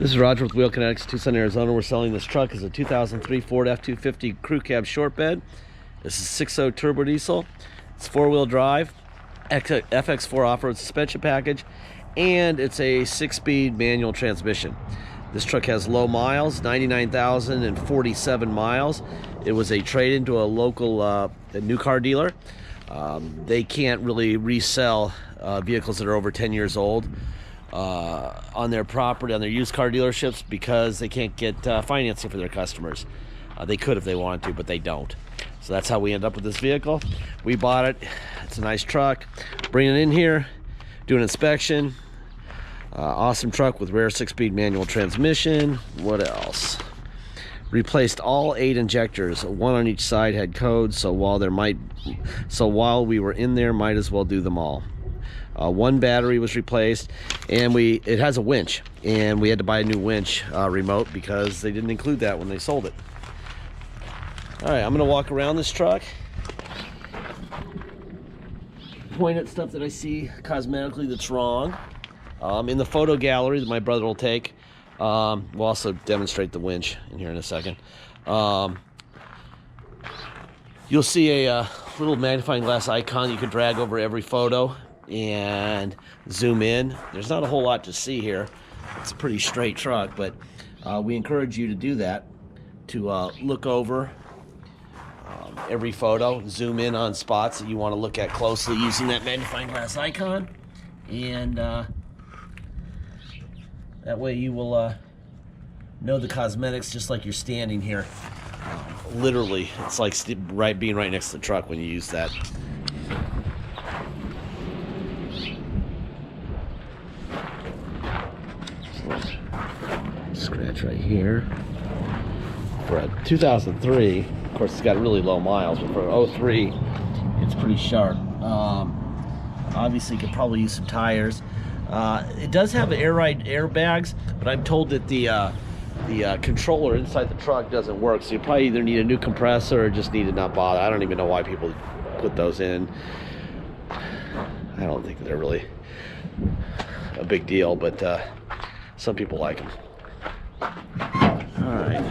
This is Roger with Wheel Kinetics, Tucson, Arizona. We're selling this truck as a 2003 Ford F250 crew cab short bed. This is 6.0 turbo diesel. It's 4-wheel drive, FX4 off-road suspension package, and it's a 6-speed manual transmission. This truck has low miles, 99,047 miles. It was a trade-in to a local a new car dealer. They can't really resell vehicles that are over 10 years old on their property, on their used car dealerships, because they can't get financing for their customers. They could if they wanted to, but they don't. So that's how we end up with this vehicle. We bought it. It's a nice truck. Bring it in here, do an inspection. Awesome truck with rare 6-speed manual transmission. What else? Replaced all 8 injectors, 1 on each side, had codes, so while we were in there, might as well do them all. 1 battery was replaced, and it has a winch, and we had to buy a new winch remote because they didn't include that when they sold it. All right, I'm gonna walk around this truck, point at stuff that I see cosmetically that's wrong. In the photo gallery that my brother will take, we'll also demonstrate the winch in here in a second. You'll see a little magnifying glass icon you can drag over every photo and zoom in. There's not a whole lot to see here. It's a pretty straight truck, but we encourage you to do that, to look over every photo, zoom in on spots that you want to look at closely using that magnifying glass icon, and that way you will know the cosmetics just like you're standing here. Literally, it's like being right next to the truck when you use that. Scratch right here. For a 2003, of course, it's got really low miles, but for 03, it's pretty sharp. Obviously, you could probably use some tires. It does have air ride airbags, but I'm told that the controller inside the truck doesn't work, so you probably either need a new compressor or just need to not bother. I don't even know why people put those in. I don't think they're really a big deal, but some people like them. All right.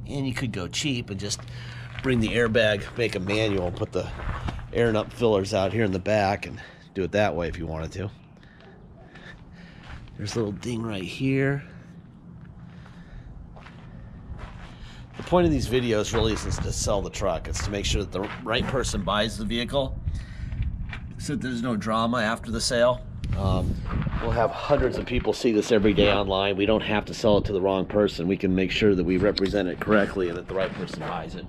And you could go cheap and just bring the airbag, make a manual, put the air and up fillers out here in the back and do it that way if you wanted to. There's a little ding right here. The point of these videos really isn't to sell the truck. It's to make sure that the right person buys the vehicle, so that there's no drama after the sale. We'll have hundreds of people see this every day online. We don't have to sell it to the wrong person. We can make sure that we represent it correctly and that the right person buys it.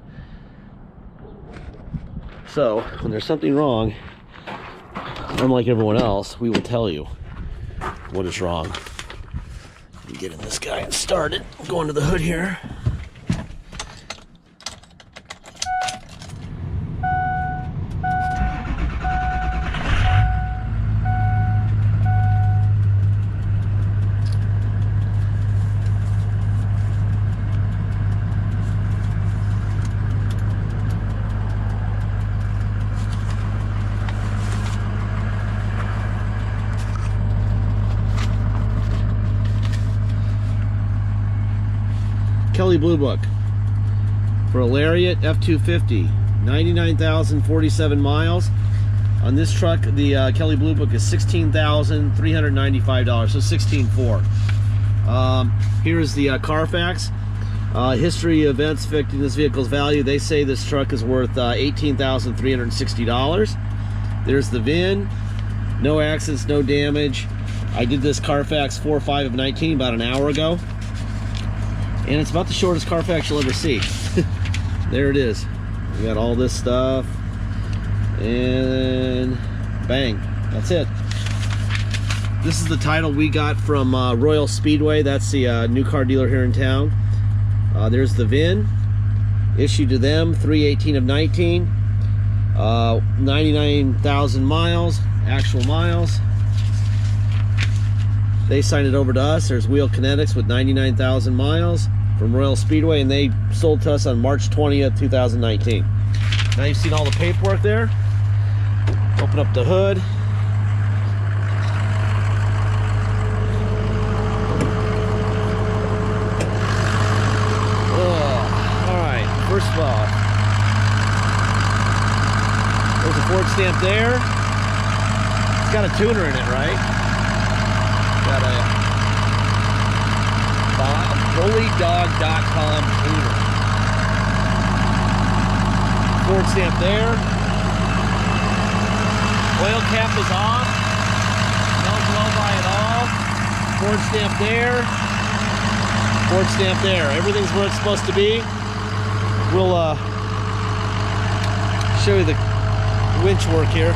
So, when there's something wrong, unlike everyone else, we will tell you what is wrong. Let me get in this guy and start it. I'm going to the hood here. Kelley Blue Book for a Lariat F250, 99,047 miles. On this truck, the Kelley Blue Book is $16,395, so $16,400. Here's the Carfax history events affecting this vehicle's value. They say this truck is worth $18,360. There's the VIN, no accidents, no damage. I did this Carfax 4/5 of 19 about an hour ago. And it's about the shortest Carfax you'll ever see. There it is. We got all this stuff. And bang, that's it. This is the title we got from Royal Speedway. That's the new car dealer here in town. There's the VIN. Issued to them, 3/18 of 19. 99,000 miles, actual miles. They signed it over to us. There's Wheel Kinetics with 99,000 miles from Royal Speedway, and they sold to us on March 20th, 2019. Now you've seen all the paperwork there. Open up the hood. Alright, first of all, there's a Ford stamp there. It's got a tuner in it, right? Got a bullydog.com tuner. Ford stamp there. Oil cap is off. No blow by at all. Ford stamp there. Ford stamp there. Everything's where it's supposed to be. We'll show you the winch work here.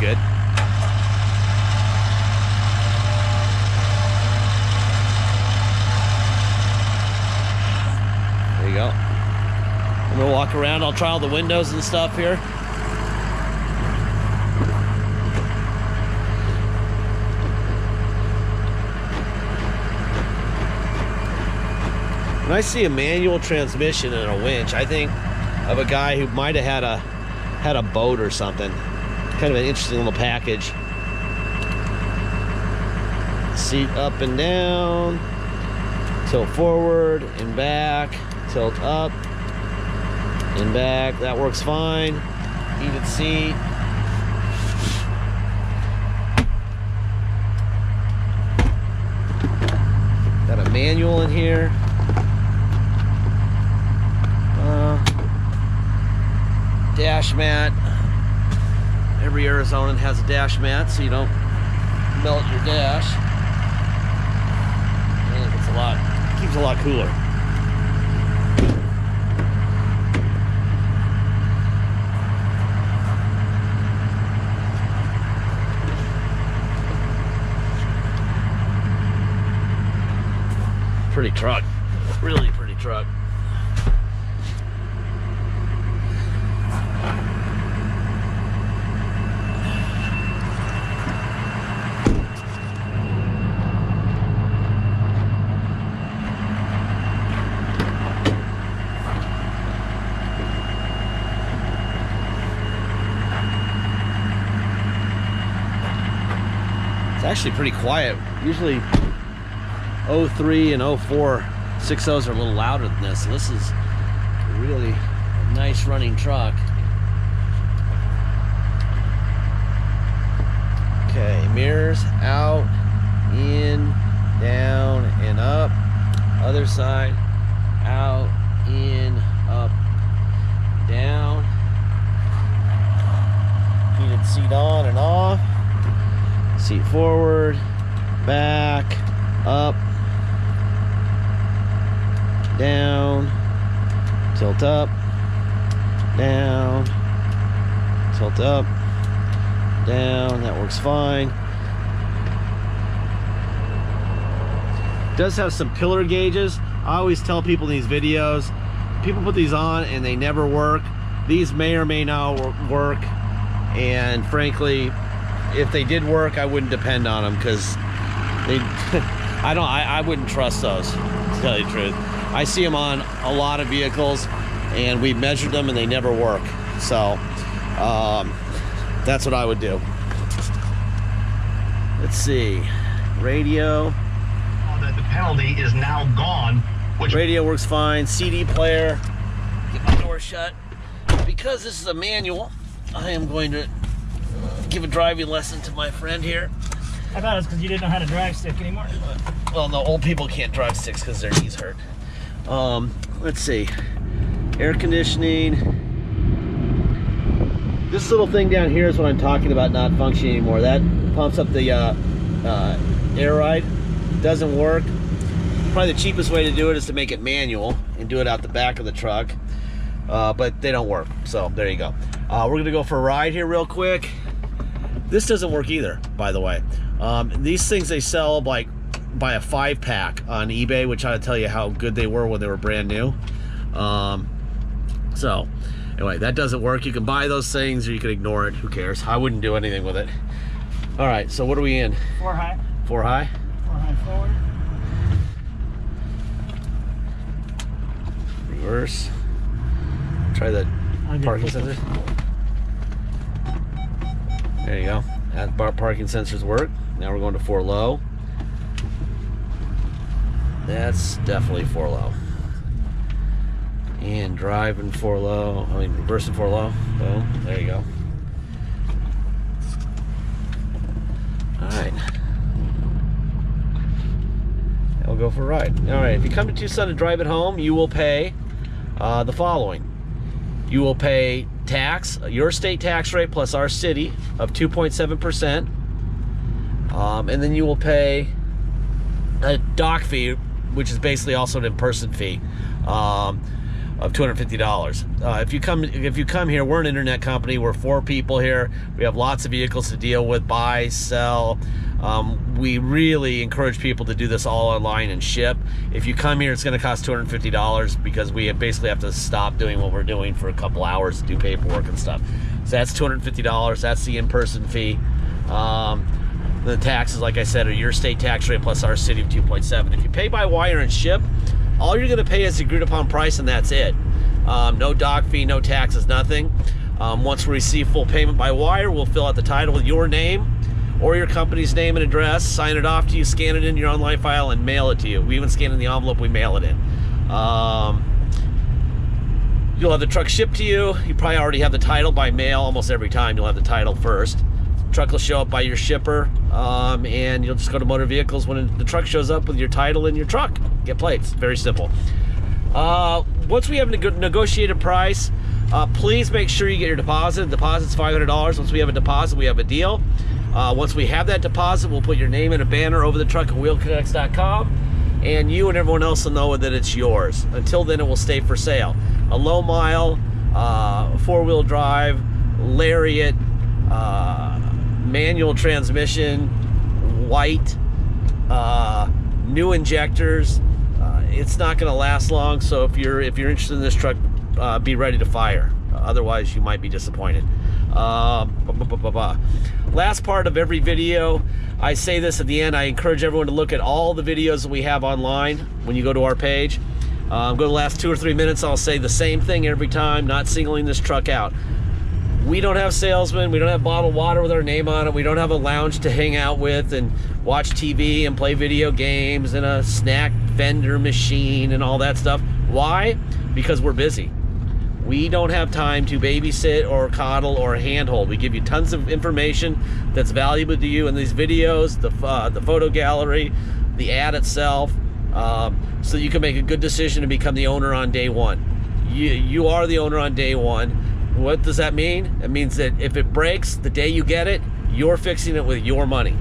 Good. There you go. I'm gonna walk around. I'll try all the windows and stuff here. When I see a manual transmission and a winch, I think of a guy who might have had a boat or something. Kind of an interesting little package. Seat up and down, tilt forward and back, tilt up and back. That works fine. Heated seat. Got a manual in here. Dash mat. Every Arizonan has a dash mat, so you don't melt your dash. And it's keeps a lot cooler. Pretty truck, really pretty truck. It's actually pretty quiet. Usually 03 and 04 6.0s are a little louder than this. So this is a really nice running truck. Okay, mirrors out, in, down, and up. Other side, out, in, up, down. Heated seat on and off. Seat forward, back, up, down, tilt up, down, tilt up, down. That works fine. Does have some pillar gauges. I always tell people in these videos, people put these on and they never work. These may or may not work, and frankly, if they did work, I wouldn't depend on them, because they I wouldn't trust those, to tell you the truth. I see them on a lot of vehicles and we measured them and they never work. So that's what I would do. Let's see, radio. That the penalty is now gone. Radio works fine. CD player. Get my door shut. Because this is a manual, I am going to give a driving lesson to my friend here. I thought it was because you didn't know how to drive stick anymore. Well, no, old people can't drive sticks because their knees hurt. Let's see. Air conditioning. This little thing down here is what I'm talking about not functioning anymore. That pumps up the air ride. Doesn't work. Probably the cheapest way to do it is to make it manual and do it out the back of the truck. But they don't work. So there you go. We're gonna go for a ride here real quick. This doesn't work either, by the way. These things they sell like by a 5-pack on eBay, which ought to tell you how good they were when they were brand new. So Anyway, that doesn't work. You can buy those things or you can ignore it. Who cares? I wouldn't do anything with it. All right, so what are we in? 4 high. 4 high? 4 high forward. Reverse. Try the parking sensor. There you go. That parking sensors work. Now we're going to 4 low. That's definitely 4 low. And driving 4 low. I mean, reversing 4 low. Boom. There you go. Alright. I'll go for a ride. Alright, if you come to Tucson to drive it home, you will pay the following. You will pay tax, your state tax rate plus our city of 2.7%. And then you will pay a dock fee, which is basically also an in-person fee, of $250. If you come here, we're an internet company. We're 4 people here. We have lots of vehicles to deal with, buy, sell. We really encourage people to do this all online and ship. If you come here, it's going to cost $250 because we basically have to stop doing what we're doing for a couple hours to do paperwork and stuff. So that's $250. That's the in-person fee. The taxes, like I said, are your state tax rate plus our city of 2.7. If you pay by wire and ship, all you're going to pay is the agreed upon price, and that's it. No dock fee, no taxes, nothing. Once we receive full payment by wire, we'll fill out the title with your name or your company's name and address, sign it off to you, scan it in your online file, and mail it to you. We even scan in the envelope, we mail it in. You'll have the truck shipped to you. You probably already have the title by mail. Almost every time you'll have the title first. Truck will show up by your shipper, and you'll just go to motor vehicles when the truck shows up with your title in your truck. Get plates. Very simple. Once we have a negotiated price, please make sure you get your deposit. The deposit's $500. Once we have a deposit, we have a deal. Once we have that deposit, we'll put your name in a banner over the truck at wheelkinetics.com, and you and everyone else will know that it's yours. Until then, it will stay for sale. A low mile, 4-wheel drive, Lariat, manual transmission, white, new injectors. It's not going to last long, so if you're interested in this truck, be ready to fire. Otherwise, you might be disappointed. Last part of every video, I say this at the end. I encourage everyone to look at all the videos that we have online when you go to our page. Go to the last 2 or 3 minutes. I'll say the same thing every time, not singling this truck out. We don't have salesmen. We don't have bottled water with our name on it. We don't have a lounge to hang out with and watch TV and play video games and a snack vendor machine and all that stuff. Why? Because we're busy. We don't have time to babysit or coddle or handhold. We give you tons of information that's valuable to you in these videos, the photo gallery, the ad itself, so you can make a good decision to become the owner on day one. You are the owner on day one. What does that mean? It means that if it breaks the day you get it, you're fixing it with your money.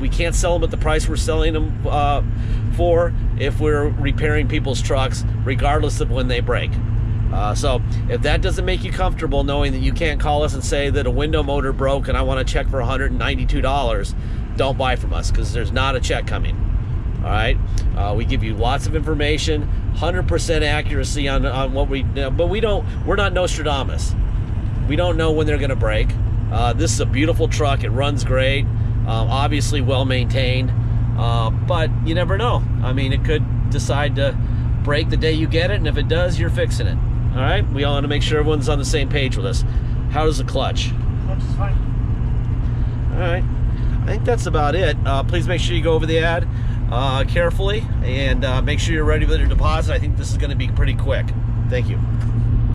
We can't sell them at the price we're selling them for if we're repairing people's trucks, regardless of when they break. So if that doesn't make you comfortable knowing that you can't call us and say that a window motor broke and I want to check for $192, don't buy from us, because there's not a check coming. All right, we give you lots of information, 100% accuracy on what we do, but we're not Nostradamus. We don't know when they're going to break. This is a beautiful truck. It runs great, obviously well maintained, but you never know. I mean, it could decide to break the day you get it, and if it does, you're fixing it. All right, we all want to make sure everyone's on the same page with us. How does the clutch? Clutch is fine. All right, I think that's about it. Please make sure you go over the ad carefully, and make sure you're ready with your deposit. I think this is going to be pretty quick. Thank you.